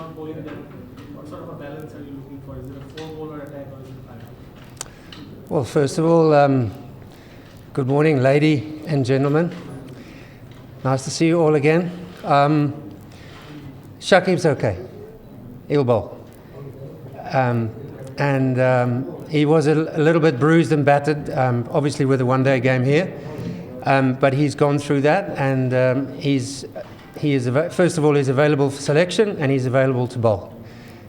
not bowling them, what sort of a balance are you looking for? Is it a 4-bowler attack or is it 5? Well, first of all, good morning, lady and gentlemen. Nice to see you all again. Shakib's okay. He'll bowl. He was a little bit bruised and battered, obviously with a one-day game here. But he's gone through that, and he is first of all, he's available for selection, and he's available to bowl.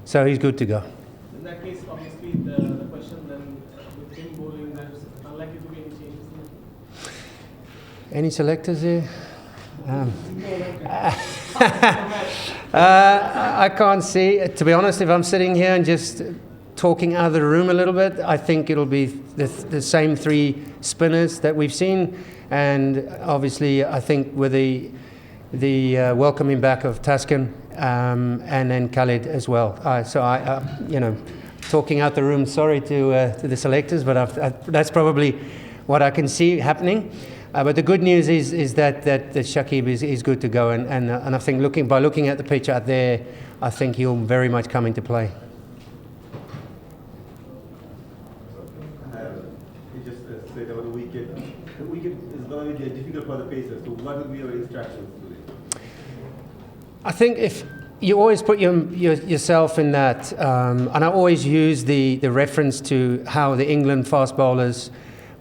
So he's good to go. In that case, obviously, the question then, with him bowling, there's unlikely to be any changes. Any selectors here? I can't see. To be honest, if I'm sitting here and just talking out of the room a little bit, I think it'll be the same 3 spinners that we've seen, and obviously I think with the welcoming back of Taskin and then Khalid as well. So talking out the room. Sorry to the selectors, but that's probably what I can see happening. But the good news is that Shakib is good to go, and I think looking at the pitch out there, I think he'll very much come into play. You just said about the wicket. The wicket is going to be difficult for the pacers. So what will be your instructions today? I think if you always put yourself in that, and I always use the reference to how the England fast bowlers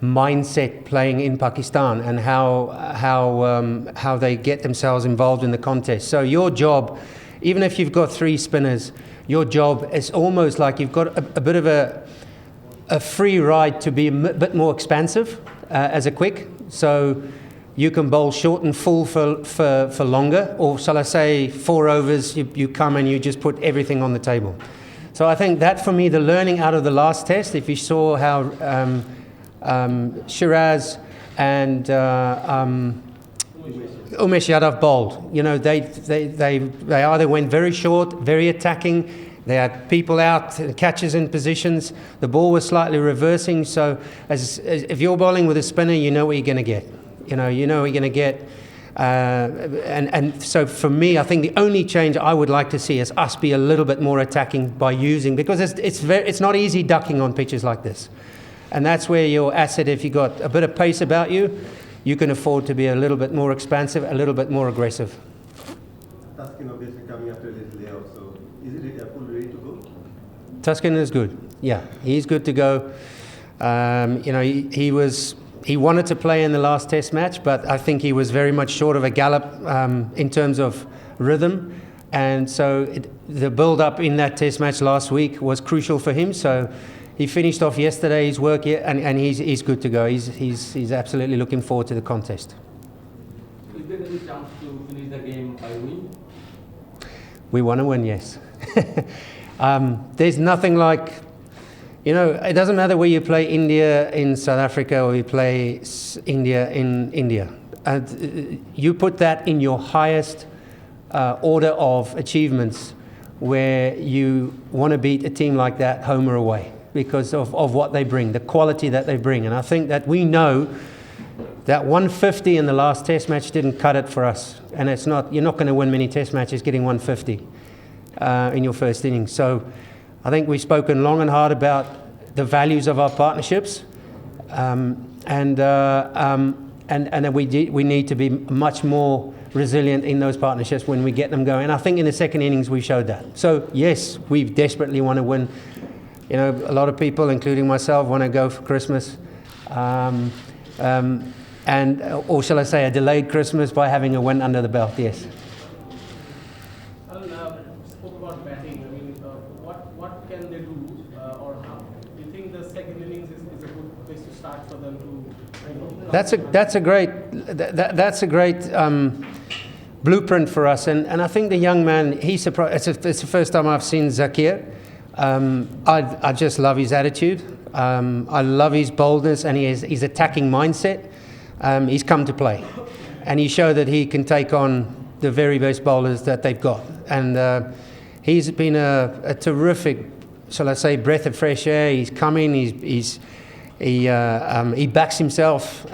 mindset playing in Pakistan and how they get themselves involved in the contest. So your job, even if you've got 3 spinners, your job is almost like you've got a bit of a free ride to be a bit more expansive as a quick. So you can bowl short and full for longer, or shall I say 4 overs, you come and you just put everything on the table. So I think that for me, the learning out of the last test, if you saw how Shiraz and Umesh Yadav bowled. They either went very short, very attacking. They had people out, catches in positions. The ball was slightly reversing. So as if you're bowling with a spinner, you know what you're going to get. You know what you're going to get. And so for me, I think the only change I would like to see is us be a little bit more attacking by using, because it's not easy ducking on pitches like this. And that's where your asset, if you've got a bit of pace about you, you can afford to be a little bit more expansive, a little bit more aggressive. Taskin obviously coming after this layoff, so is it full ready to go? Taskin is good. Yeah, he's good to go. He wanted to play in the last test match, but I think he was very much short of a gallop in terms of rhythm. And so the build-up in that test match last week was crucial for him. So he finished off yesterday's work, and he's good to go. He's absolutely looking forward to the contest. Is there any chance to finish the game by win? We want to win, yes. There's nothing like, it doesn't matter where you play India in South Africa or you play India in India. You put that in your highest order of achievements, where you want to beat a team like that home or away, because of what they bring, the quality that they bring. And I think that we know that 150 in the last test match didn't cut it for us. And you're not going to win many test matches getting 150 in your first innings. So I think we've spoken long and hard about the values of our partnerships. And that we need to be much more resilient in those partnerships when we get them going. And I think in the second innings we showed that. So yes, we desperately want to win. A lot of people, including myself, want to go for Christmas, or shall I say, a delayed Christmas by having a win under the belt. Yes. Allan, spoke about batting. I mean, what can they do, or how? Do you think the second innings is a good place to start for them to? That's a great blueprint for us, and I think the young man, he's surprised. It's the first time I've seen Zakir. I just love his attitude. I love his boldness and his attacking mindset. He's come to play, and he showed that he can take on the very best bowlers that they've got. And he's been a terrific, shall I say, breath of fresh air. He's come in. He backs himself.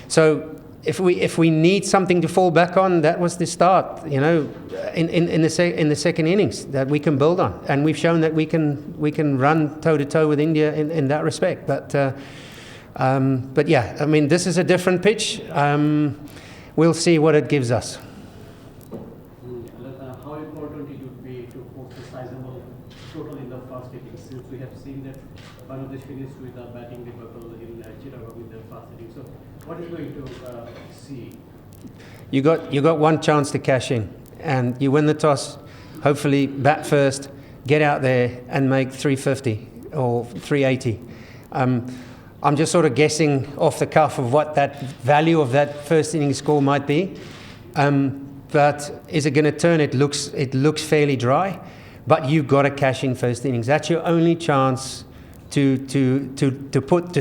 So if we need something to fall back on, that was the start, you know, in the second innings that we can build on, and we've shown that we can run toe to toe with India in that respect. But yeah, I mean, this is a different pitch. We'll see what it gives us. How important it would be to post a sizable total in the first innings, since we have seen that Bangladesh finished with a batting debacle in Chittagong in the first innings. So what is going to see? You got one chance to cash in, and you win the toss. Hopefully, bat first, get out there and make 350 or 380. I'm just sort of guessing off the cuff of what that value of that first inning score might be. But is it going to turn? It looks fairly dry, but you've got to cash in first innings. That's your only chance to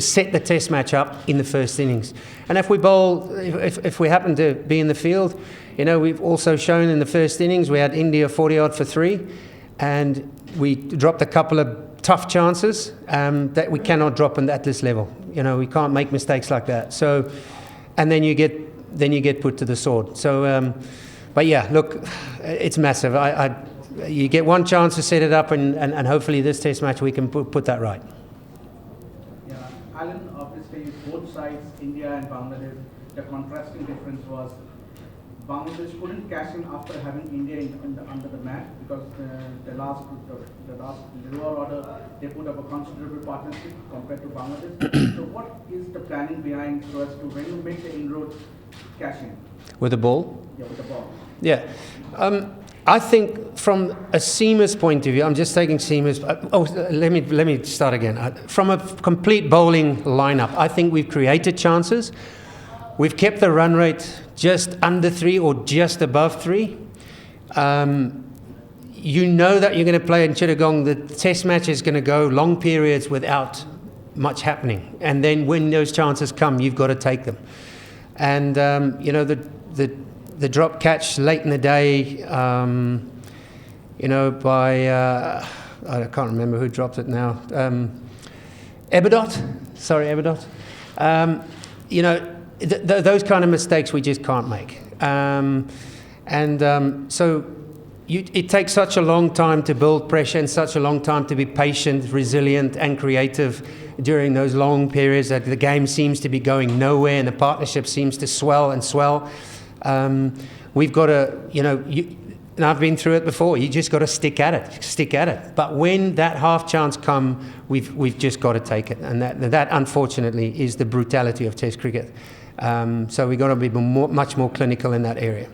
set the test match up in the first innings. And if we bowl, if we happen to be in the field, you know, we've also shown in the first innings we had India 40 odd for 3, and we dropped a couple of tough chances that we cannot drop at this level. You know, we can't make mistakes like that. So, and then you get put to the sword. So, but yeah, look, it's massive. You get one chance to set it up, and hopefully this test match we can put that right. Yeah, Allan, obviously both sides, India and Bangladesh, the contrasting difference was Bangladesh couldn't cash in after having India under the mat, because the last lower order they put up a considerable partnership compared to Bangladesh. So what is the planning behind so as to, when you make the inroads, cash in? With the ball? Yeah, with the ball. Yeah. I think from a seamer's point of view, I'm just taking seamers. Let me start again. From a complete bowling lineup, I think we've created chances. We've kept the run rate just under 3 or just above 3. You know that you're going to play in Chittagong. The test match is going to go long periods without much happening. And then when those chances come, you've got to take them. And, you know, the drop catch late in the day, you know, by, I can't remember who dropped it now. Eberdot? Sorry, Eberdot. You know, those kind of mistakes we just can't make. So it takes such a long time to build pressure and such a long time to be patient, resilient and creative during those long periods that the game seems to be going nowhere and the partnership seems to swell and swell. We've got to, you know, and I've been through it before, you just got to stick at it. But when that half chance come, we've just got to take it. And that unfortunately is the brutality of Test cricket. So we've got to be much more clinical in that area.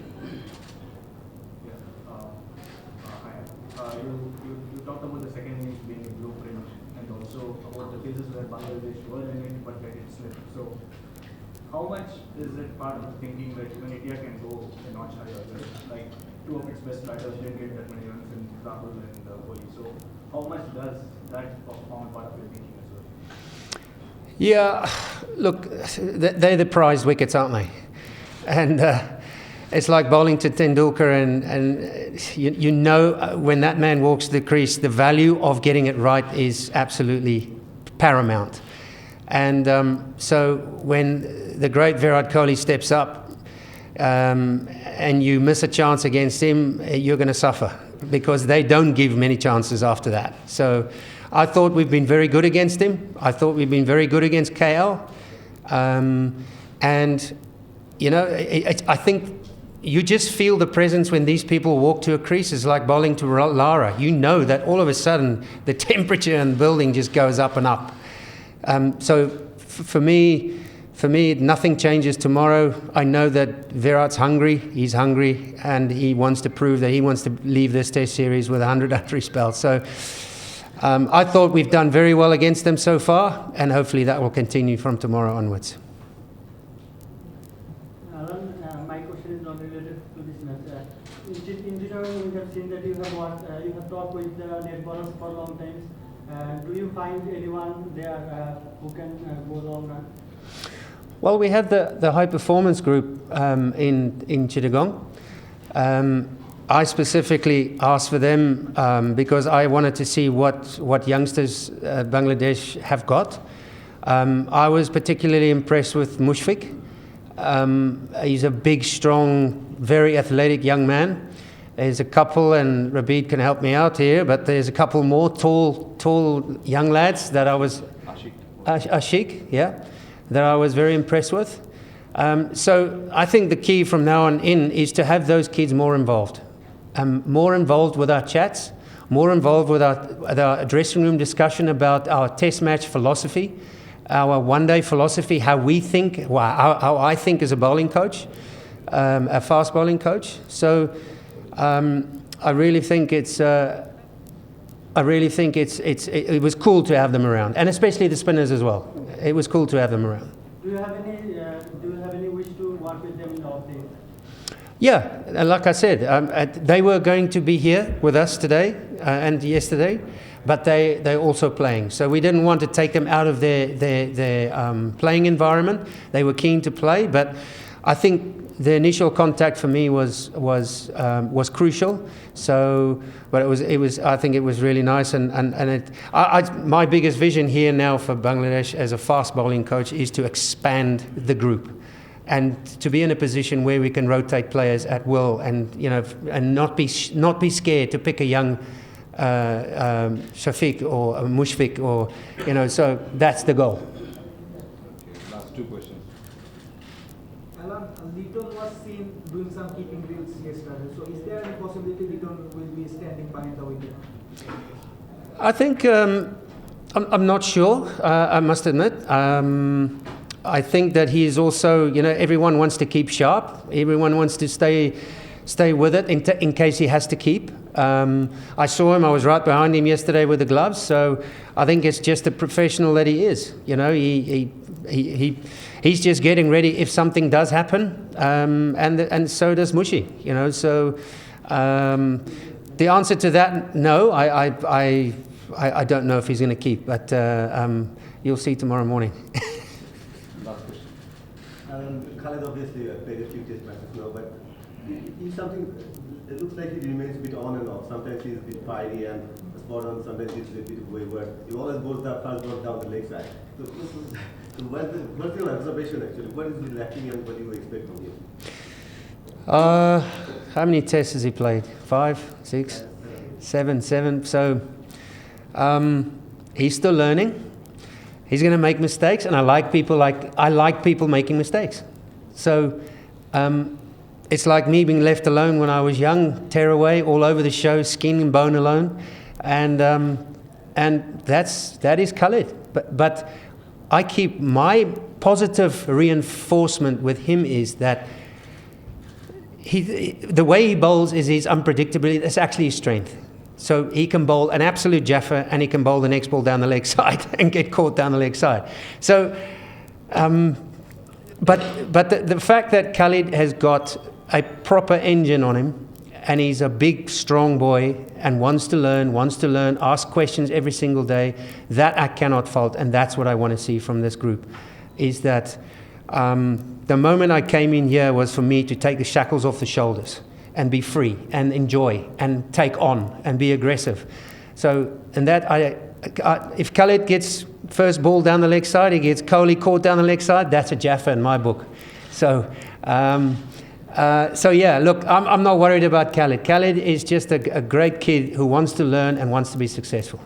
You talked about the second innings being a blueprint, and also about the cases where Bangladesh were in it but let it slip. So how much is it part of the thinking that even India can go a notch higher? Like two of its best batters didn't get that many runs in Rahul and Kohli. So how much does that form part of your thinking as well? Yeah, look, they're the prized wickets, aren't they? And it's like bowling to Tendulkar, and you know when that man walks the crease, the value of getting it right is absolutely paramount. And so when the great Virat Kohli steps up and you miss a chance against him, you're going to suffer, because they don't give many chances after that. So I thought we've been very good against him. I thought we've been very good against KL. And, you know, I think you just feel the presence when these people walk to a crease. It's like bowling to Lara. You know that all of a sudden the temperature in the building just goes up and up. So for me, nothing changes tomorrow. I know that Virat's hungry. He's hungry, and he wants to prove that he wants to leave this Test series with 100 under his belt. So I thought we've done very well against them so far, and hopefully that will continue from tomorrow onwards. Allan, my question is not related to this match. In Chittagong, we have seen that you have talked with the net bowlers for a long time. Do you find anyone there who can go long run? Well, we have the high performance group in Chittagong. I specifically asked for them because I wanted to see what youngsters Bangladesh have got. I was particularly impressed with Mushfiq. He's a big, strong, very athletic young man. There's a couple, and Rabid can help me out here, but there's a couple more tall young lads that I was... Ashik, yeah, that I was very impressed with. So I think the key from now on in is to have those kids more involved with our chats, more involved with our dressing room discussion about our test match philosophy, our one-day philosophy, how we think, how I think as a bowling coach, a fast bowling coach. So I really think it was cool to have them around, and especially the spinners as well. It was cool to have them around. Do you have any wish to work with them in off days? Yeah, like I said, they were going to be here with us today and yesterday, but they're also playing. So we didn't want to take them out of their playing environment. They were keen to play, but I think the initial contact for me was crucial. So, but it was. I think it was really nice, and my biggest vision here now for Bangladesh as a fast bowling coach is to expand the group, and to be in a position where we can rotate players at will, and and not be scared to pick a young Shafiq or a Mushfiq, or So that's the goal. Okay, last two questions. Allan, Little was seen doing some keeping drills yesterday. So is there any possibility Little will be standing behind the wicket? I think I'm not sure. I must admit. I think that he is also, everyone wants to keep sharp. Everyone wants to stay with it in case he has to keep. I saw him. I was right behind him yesterday with the gloves. So I think it's just the professional that he is. He's just getting ready if something does happen, and so does Mushi. So the answer to that, no. I don't know if he's going to keep, but you'll see tomorrow morning. Last question. Khalid obviously played a few test matches now, but he's something. It looks like he remains a bit on and off. Sometimes he's a bit fiery and spot on. Sometimes he's a bit wayward. He always goes that first ball down the leg side. So what's your observation actually? What is he lacking and what do you expect from him? How many tests has he played? 5, 6, 7. So he's still learning. He's going to make mistakes, and I like people making mistakes. So it's like me being left alone when I was young, tearaway all over the show, skin and bone alone, and that is Khalid. But I keep my positive reinforcement with him is that the way he bowls is his unpredictability. That's actually his strength. So he can bowl an absolute Jaffa, and he can bowl the next ball down the leg side and get caught down the leg side. So, but the fact that Khalid has got a proper engine on him, and he's a big, strong boy, and wants to learn, ask questions every single day, that I cannot fault, and that's what I want to see from this group, is that the moment I came in here was for me to take the shackles off the shoulders and be free and enjoy and take on and be aggressive. So, and that if Khalid gets first ball down the leg side, he gets Kohli caught down the leg side, that's a Jaffa in my book. So, so yeah, look, I'm not worried about Khalid. Khalid is just a great kid who wants to learn and wants to be successful.